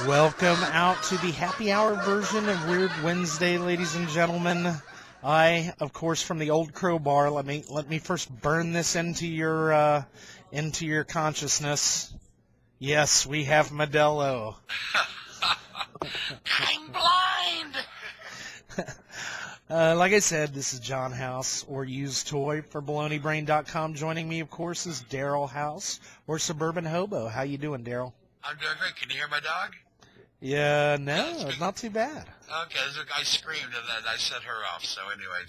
Welcome out to the happy hour version of Wierd Wednesday, ladies and gentlemen. I, of course, from the old crowbar. Let me first burn this into your consciousness. Yes, we have Modelo. I'm blind. Like I said, this is John House, or Used Toy for BaloneyBrain.com. Joining me, of course, is Daryl House, or Suburban Hobo. How you doing, Daryl? I'm doing great. Can you hear my dog? Yeah, no, not too bad. Okay, I screamed and then I set her off. So anyway,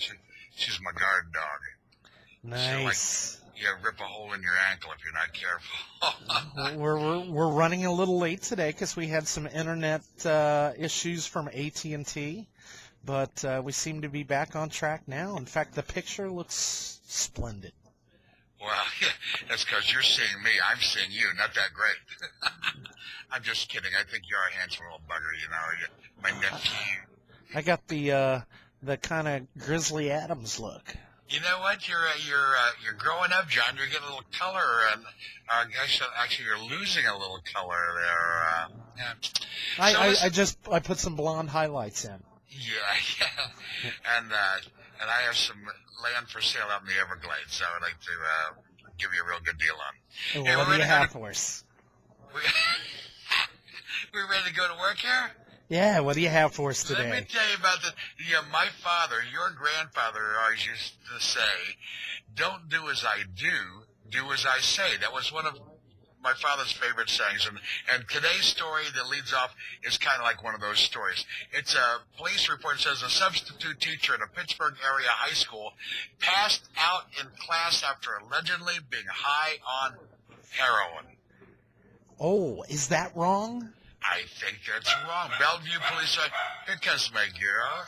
she's my guard dog. Nice. So you rip a hole in your ankle if you're not careful. We're running a little late today because we had some internet issues from AT&T, but we seem to be back on track now. In fact, the picture looks splendid. Well, that's because you're seeing me. I'm seeing you. Not that great. I'm just kidding. I think you're a handsome little bugger, my nephew. I got the kind of Grizzly Adams look. You know what? You're growing up, John. You're getting a little color, and actually, you're losing a little color there. Yeah. I put some blonde highlights in. Yeah. And I have some land for sale out in the Everglades, so I'd like to give you a real good deal on. Well, Hey, what do you have for us? We're ready to go to work here? Yeah, what do you have for us today? Let me tell you about my father, your grandfather always used to say, don't do as I do as I say. That was one of my father's favorite sayings. And today's story that leads off is kind of like one of those stories. It's a police report that says a substitute teacher at a Pittsburgh area high school passed out in class after allegedly being high on heroin. Oh, is that wrong? I think that's wrong. Bellevue Police said, here comes my girl.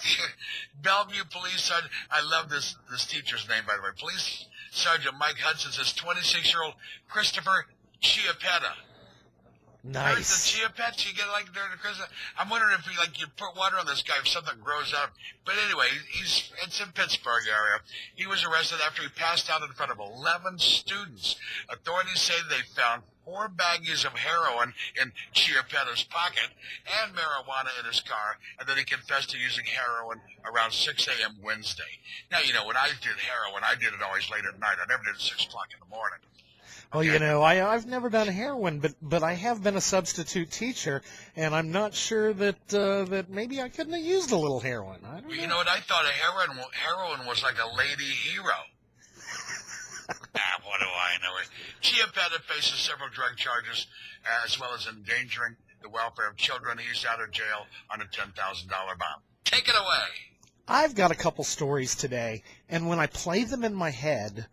Bellevue Police said, I love this teacher's name, by the way. Police Sergeant Mike Hudson says 26-year-old Christopher Chiappetta. Nice. The chia pets you get like during the Christmas. I'm wondering if you put water on this guy if something grows up. But anyway, it's in Pittsburgh area. He was arrested after he passed out in front of 11 students. Authorities say they found 4 baggies of heroin in Chiappetta's pocket and marijuana in his car, and then he confessed to using heroin around 6 a.m. Wednesday. Now, when I did heroin, I did it always late at night. I never did it 6 o'clock in the morning. Well, I've never done heroin, but I have been a substitute teacher, and I'm not sure that maybe I couldn't have used a little heroin. I don't know. You know what? I thought heroin was like a lady hero. What do I know? Chiappetta faces several drug charges, as well as endangering the welfare of children. He's out of jail on a $10,000 bond. Take it away. I've got a couple stories today, and when I play them in my head,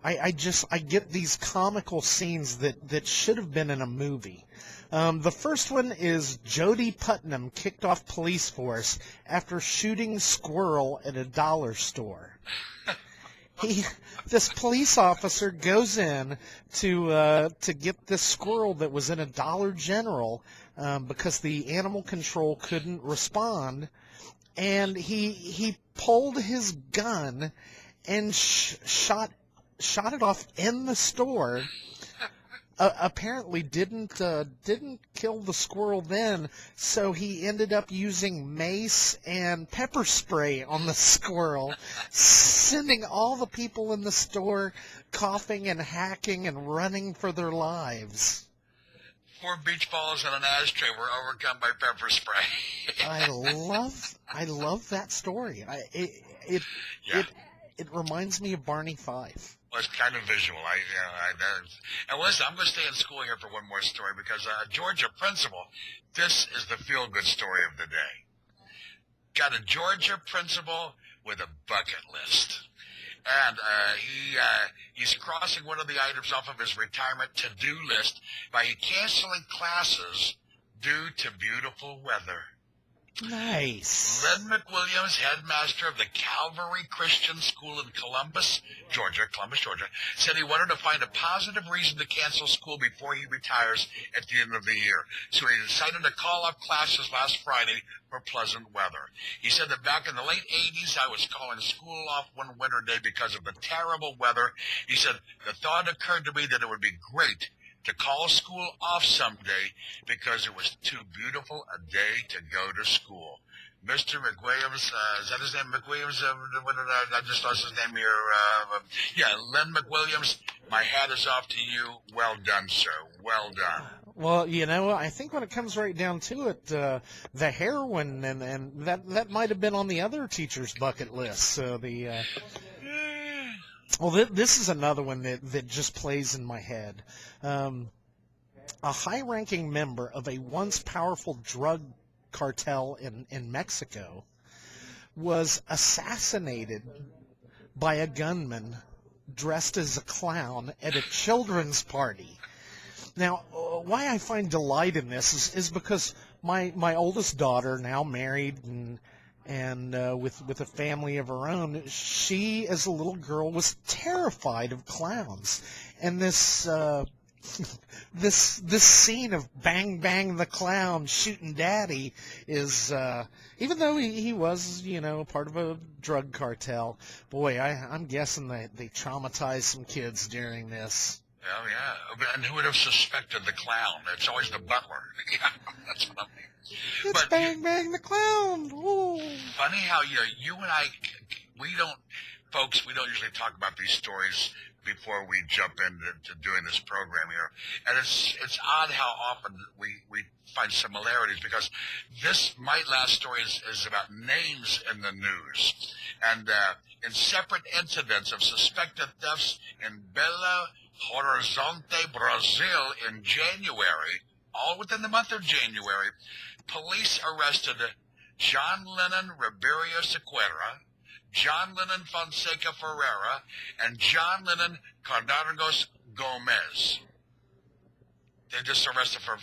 I get these comical scenes that should have been in a movie. The first one is Jody Putnam kicked off police force after shooting squirrel at a dollar store. This police officer goes in to get this squirrel that was in a Dollar General because the animal control couldn't respond, and he pulled his gun and shot it off in the store. Apparently didn't kill the squirrel then, so he ended up using mace and pepper spray on the squirrel, sending all the people in the store coughing and hacking and running for their lives. 4 beach balls and an ashtray were overcome by pepper spray. I love that story. It reminds me of Barney Fife. Well, it's kind of visual. And listen, I'm going to stay in school here for one more story because Georgia principal, this is the feel-good story of the day. Got a Georgia principal with a bucket list. And he's crossing one of the items off of his retirement to-do list by canceling classes due to beautiful weather. Nice. Len McWilliams, headmaster of the Calvary Christian School in Columbus, Georgia, said he wanted to find a positive reason to cancel school before he retires at the end of the year. So he decided to call off classes last Friday for pleasant weather. He said that back in the late 80s, I was calling school off one winter day because of the terrible weather. He said, the thought occurred to me that it would be great to call school off someday because it was too beautiful a day to go to school. Mr. McWilliams, is that his name, McWilliams? I just lost his name here. Yeah, Len McWilliams, my hat is off to you. Well done, sir. Well done. Well, you know, I think when it comes right down to it, the heroin and that might have been on the other teacher's bucket list. So well, this is another one that just plays in my head. A high-ranking member of a once powerful drug cartel in Mexico was assassinated by a gunman dressed as a clown at a children's party. Now, why I find delight in this is because my oldest daughter, now married and with a family of her own, she as a little girl was terrified of clowns, and this scene of Bang Bang the Clown shooting Daddy is, even though he was, you know, part of a drug cartel, boy, I'm guessing they traumatized some kids during this. Oh, yeah. And who would have suspected the clown? It's always the butler. Yeah, that's what I mean. It's Bang Bang the Clown. Ooh. Funny how you and I, we don't usually talk about these stories before we jump into doing this program here. And it's odd how often we find similarities, because my last story is about names in the news. And in separate incidents of suspected thefts in Belo Horizonte, Brazil in January, all within the month of January, police arrested John Lennon Ribeiro Sequeira, John Lennon Fonseca Ferreira, and John Lennon Cardargos Gomez. They just arrested for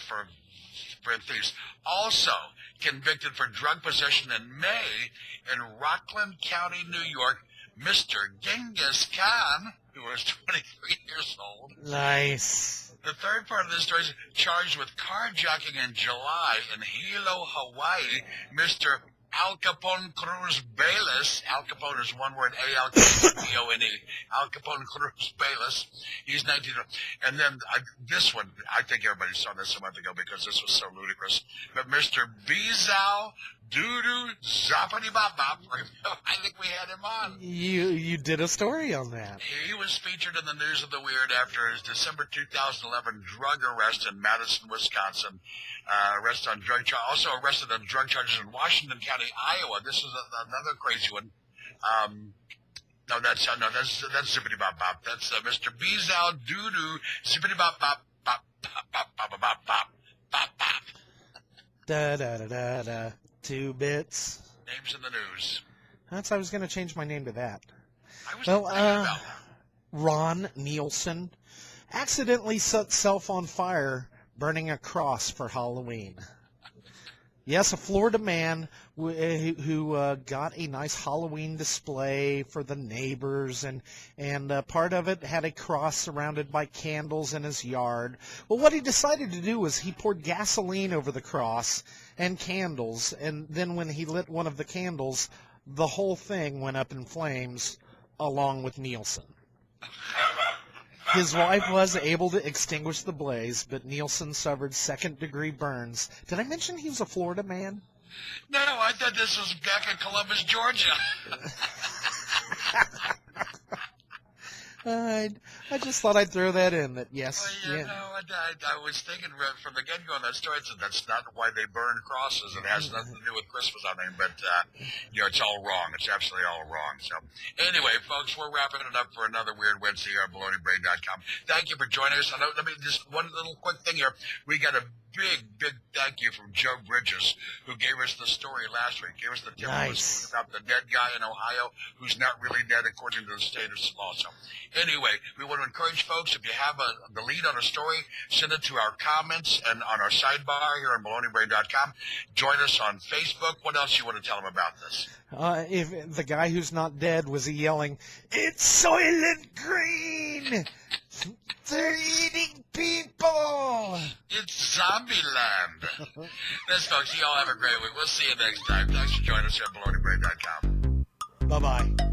thieves. Also convicted for drug possession in May in Rockland County, New York, Mr. Genghis Khan, who was 23 years old. Nice. The third part of this story is charged with carjacking in July in Hilo, Hawaii, Mr. Al Capone Cruz Bayless. Al Capone is one word, A-L-K-P-O-N-E. Al Capone Cruz Bayless. He's 19. And then this one, I think everybody saw this a month ago because this was so ludicrous. But Mr. Bizao Dudu Zappity Bop Bop, I think we had him on. You did a story on that. He was featured in the news of the Weird after his December 2011 drug arrest in Madison, Wisconsin. Arrested on drug charges. Also arrested on drug charges in Washington County, Iowa. This is another crazy one. That's Zippity Bop Bop. That's Mr. Bizao Dudu Zippity Bop Bop Bop Bop Bop Bop Bop Bop Bop. Da da da da da. 2 bits. Names in the news. I was going to change my name to that. I was thinking about that. Ron Nielsen accidentally set self on fire burning a cross for Halloween. Yes, a Florida man who got a nice Halloween display for the neighbors, and part of it had a cross surrounded by candles in his yard. Well, what he decided to do was he poured gasoline over the cross and candles, and then when he lit one of the candles, the whole thing went up in flames along with Nielsen. His wife was able to extinguish the blaze, but Nielsen suffered second-degree burns. Did I mention he was a Florida man? No, I thought this was back in Columbus, Georgia. I just thought I'd throw that in. That yes, well, yeah. No, I was thinking from the get-go on that story, I said that's not why they burn crosses. It has nothing to do with Christmas, I mean, but it's all wrong. It's absolutely all wrong. So anyway, folks, we're wrapping it up for another Wierd Wednesday here on BaloneyBrain.com. Thank you for joining us. Let me just one little quick thing here. We got a big thank you from Joe Bridges, who gave us the story last week. Gave us the tip about the dead guy in Ohio who's not really dead according to the state of law. So anyway, we want to encourage folks, if you have the lead on a story, send it to our comments and on our sidebar here on BaloneyBrain.com. Join us on Facebook. What else you want to tell them about this? If the guy who's not dead was he yelling, "It's Soylent Green! They're eating people!" It's Zombieland. Thanks, folks. You all have a great week. We'll see you next time. Thanks for joining us here at BaloneyBrain.com. Bye-bye.